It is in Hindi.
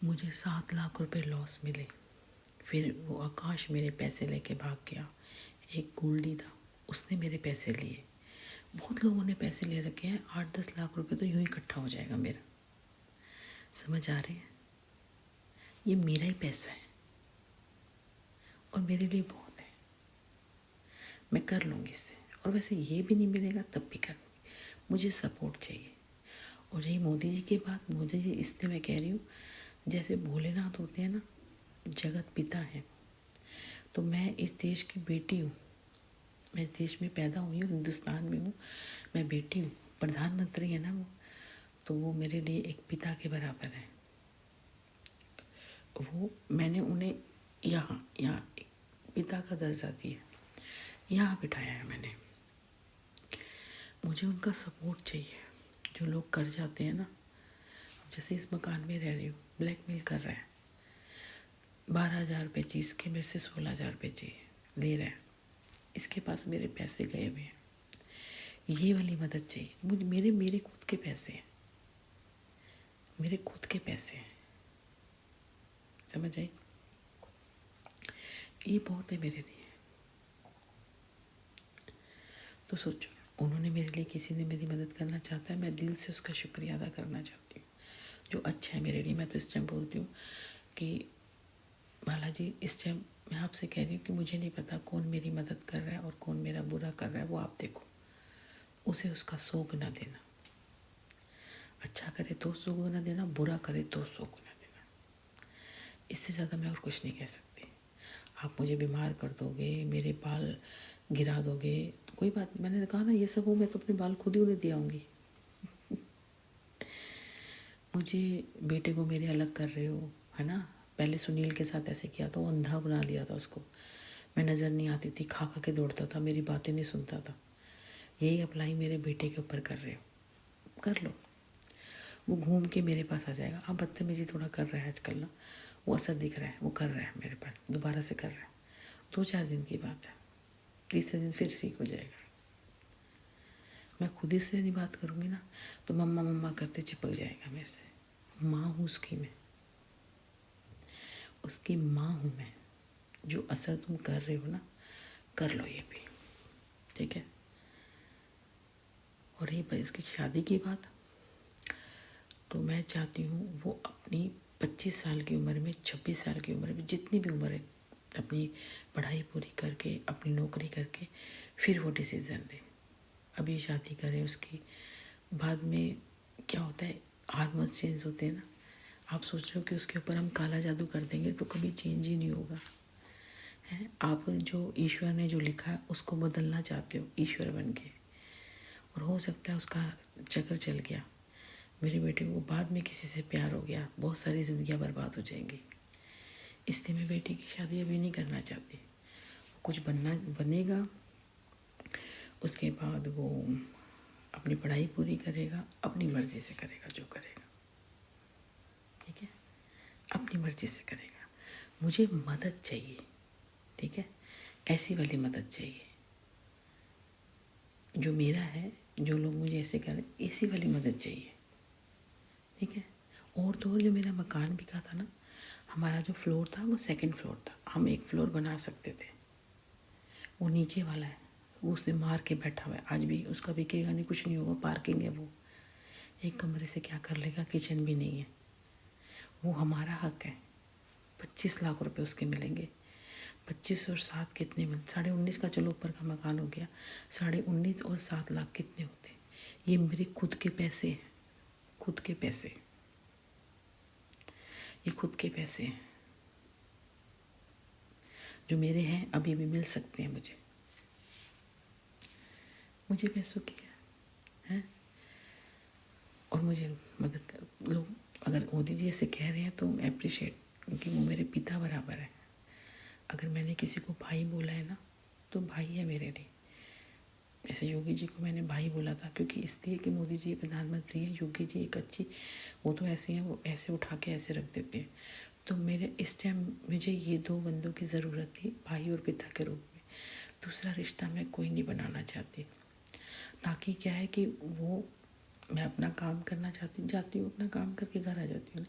मुझे 7 लाख रुपए लॉस मिले। फिर वो आकाश मेरे पैसे लेके भाग गया। एक गोल्डी था, उसने मेरे पैसे लिए। बहुत लोगों ने पैसे ले रखे हैं, 8-10 लाख रुपए तो यूँ ही इकट्ठा हो जाएगा मेरा। समझ आ रही है? ये मेरा ही पैसा है और मेरे लिए बहुत है। मैं कर लूँगी इससे, और वैसे ये भी नहीं मिलेगा तब भी कर लूँगी। मुझे सपोर्ट चाहिए। और यही मोदी जी की बात, मोदी जी इसलिए मैं कह रही हूँ, जैसे भोलेनाथ होते हैं ना, जगत पिता है, तो मैं इस देश की बेटी हूँ। मैं इस देश में पैदा हुई हूँ, हिंदुस्तान में हूँ, मैं बेटी हूँ। प्रधानमंत्री है ना वो, तो वो मेरे लिए एक पिता के बराबर है। वो मैंने उन्हें यहाँ यहाँ एक पिता का दर्जा दिया, यहाँ बिठाया है मैंने। मुझे उनका सपोर्ट चाहिए। जो लोग कर जाते हैं ना, जैसे इस मकान में रह रही हूँ, ब्लैकमेल कर रहा है, 12,000 रुपये चीज़ के मेरे से 16,000 रुपये चाहिए ले रहा है। इसके पास मेरे पैसे गए हुए हैं, ये वाली मदद चाहिए मुझे। मेरे खुद के पैसे हैं, मेरे खुद के पैसे हैं। समझ आई? ये बहुत है मेरे लिए। तो सोचो, उन्होंने मेरे लिए, किसी ने मेरी मदद करना चाहता है, मैं दिल से उसका शुक्रिया अदा करना चाहती हूँ। जो अच्छा है मेरे लिए, मैं तो इस टाइम बोलती हूँ कि बालाजी, इस टाइम मैं आपसे कह रही हूँ कि मुझे नहीं पता कौन मेरी मदद कर रहा है और कौन मेरा बुरा कर रहा है, वो आप देखो। उसे उसका 100 गुना देना। अच्छा करे तो 100 गुना देना, बुरा करे तो 100 गुना देना। इससे ज़्यादा मैं और कुछ नहीं कह सकती। आप मुझे बीमार कर दोगे, मेरे बाल गिरा दोगे, कोई बात नहीं। मैंने कहा ना, ये सब हो, मैं तो अपने बाल खुद ही उन्हें दे आऊँगी। मुझे बेटे को मेरे अलग कर रहे हो, है ना? पहले सुनील के साथ ऐसे किया था, वो अंधा बना दिया था उसको। मैं नज़र नहीं आती थी, खा खा के दौड़ता था, मेरी बातें नहीं सुनता था। यही अप्लाई मेरे बेटे के ऊपर कर रहे हो, कर लो। वो घूम के मेरे पास आ जाएगा। अब बदतमीजी थोड़ा कर रहा है आजकल ना, वो असर दिख रहा है, वो कर रहा है मेरे पास, दोबारा से कर रहा है। 2-4 दिन की बात है, तीसरे दिन फिर ठीक हो जाएगा। मैं खुद ही से नहीं बात करूँगी ना, तो मम्मा मम्मा करते चिपक जाएगा मेरे से। माँ हूँ उसकी, मैं उसकी माँ हूँ मैं। जो असर तुम कर रहे हो ना, कर लो ये भी, ठीक है? और ये भाई उसकी शादी की बात, तो मैं चाहती हूँ वो अपनी 25 साल की उम्र में, 26 साल की उम्र में, जितनी भी उम्र है, अपनी पढ़ाई पूरी करके, अपनी नौकरी करके, फिर वो डिसीज़न ले। अभी शादी करें, उसकी बाद में क्या होता है, हार्मोन्स चेंज होते हैं ना। आप सोच रहे हो कि उसके ऊपर हम काला जादू कर देंगे तो कभी चेंज ही नहीं होगा, है? आप जो ईश्वर ने जो लिखा है उसको बदलना चाहते हो ईश्वर बन के, और हो सकता है उसका चक्कर चल गया, मेरे बेटे को बाद में किसी से प्यार हो गया, बहुत सारी ज़िंदगियाँ बर्बाद हो जाएंगी। इसलिए मैं बेटी की शादी अभी नहीं करना चाहती। कुछ बनेगा, उसके बाद वो अपनी पढ़ाई पूरी करेगा, अपनी मर्ज़ी से करेगा जो करेगा, ठीक है? अपनी मर्ज़ी से करेगा। मुझे मदद चाहिए, ठीक है? ऐसी वाली मदद चाहिए जो मेरा है, जो लोग मुझे ऐसे करें, ऐसी वाली मदद चाहिए, ठीक है? और तो और, जो मेरा मकान बिका था ना, हमारा जो फ्लोर था वो 2nd फ्लोर था, हम 1 फ्लोर बना सकते थे। वो नीचे वाला है, वो उसने मार के बैठा हुआ है, आज भी उसका बिकेगा नहीं, कुछ नहीं होगा, पार्किंग है वो। एक कमरे से क्या कर लेगा, किचन भी नहीं है। वो हमारा हक है। 25 लाख रुपए उसके मिलेंगे। 25 और 7 कितने में, 19.5 का चलो ऊपर का मकान हो गया, 19.5 और 7 लाख कितने होते? ये मेरे खुद के पैसे हैं, खुद के पैसे, ये खुद के पैसे हैं जो मेरे हैं, अभी भी मिल सकते हैं मुझे पैसों की क्या है? और मुझे मदद कर लोग, अगर मोदी जी ऐसे कह रहे हैं तो अप्रिशिएट, क्योंकि वो मेरे पिता बराबर है। अगर मैंने किसी को भाई बोला है ना, तो भाई है मेरे लिए। जैसे योगी जी को मैंने भाई बोला था, क्योंकि इसलिए कि मोदी जी प्रधानमंत्री हैं, योगी जी एक अच्छी, वो तो ऐसे हैं, वो ऐसे उठा के ऐसे रख देते हैं। तो मेरे इस टाइम मुझे ये 2 बंदों की ज़रूरत थी, भाई और पिता के रूप में। दूसरा रिश्ता मैं कोई नहीं बनाना चाहती, ताकि क्या है कि वो, मैं अपना काम करना चाहती, जाती हूँ अपना काम करके घर आ जाती हूँ।